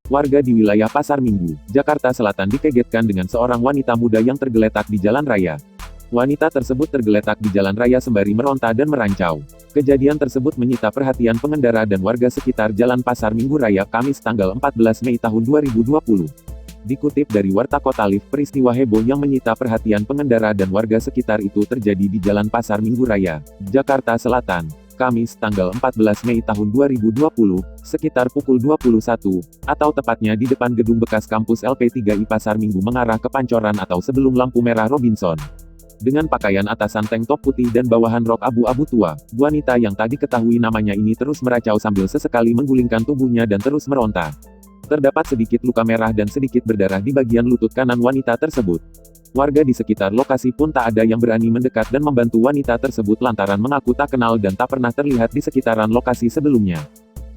Warga di wilayah Pasar Minggu, Jakarta Selatan dikagetkan dengan seorang wanita muda yang tergeletak di jalan raya. Wanita tersebut tergeletak di jalan raya sembari meronta dan merancau. Kejadian tersebut menyita perhatian pengendara dan warga sekitar Jalan Pasar Minggu Raya Kamis tanggal 14 Mei tahun 2020. Dikutip dari Warta Kota Live, peristiwa heboh yang menyita perhatian pengendara dan warga sekitar itu terjadi di Jalan Pasar Minggu Raya, Jakarta Selatan, Kamis tanggal 14 Mei tahun 2020, sekitar pukul 21, atau tepatnya di depan gedung bekas kampus LP3I Pasar Minggu mengarah ke Pancoran atau sebelum lampu merah Robinson. Dengan pakaian atasan tank top putih dan bawahan rok abu-abu tua, wanita yang tak diketahui namanya ini terus meracau sambil sesekali menggulingkan tubuhnya dan terus meronta. Terdapat sedikit luka merah dan sedikit berdarah di bagian lutut kanan wanita tersebut. Warga di sekitar lokasi pun tak ada yang berani mendekat dan membantu wanita tersebut lantaran mengaku tak kenal dan tak pernah terlihat di sekitaran lokasi sebelumnya.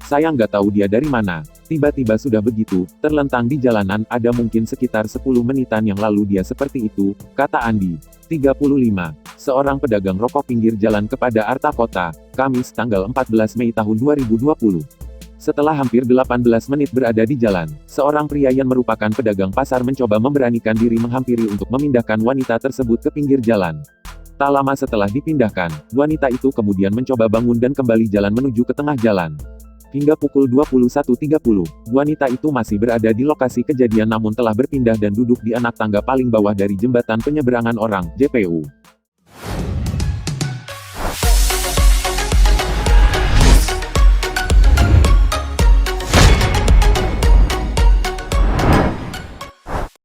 Saya nggak tahu dia dari mana. Tiba-tiba sudah begitu, terlentang di jalanan, ada mungkin sekitar 10 menitan yang lalu dia seperti itu, kata Andi, 35, seorang pedagang rokok pinggir jalan kepada Arta Kota, Kamis tanggal 14 Mei tahun 2020. Setelah hampir 18 menit berada di jalan, seorang pria yang merupakan pedagang pasar mencoba memberanikan diri menghampiri untuk memindahkan wanita tersebut ke pinggir jalan. Tak lama setelah dipindahkan, wanita itu kemudian mencoba bangun dan kembali jalan menuju ke tengah jalan. Hingga pukul 21.30, wanita itu masih berada di lokasi kejadian namun telah berpindah dan duduk di anak tangga paling bawah dari jembatan penyeberangan orang, JPU.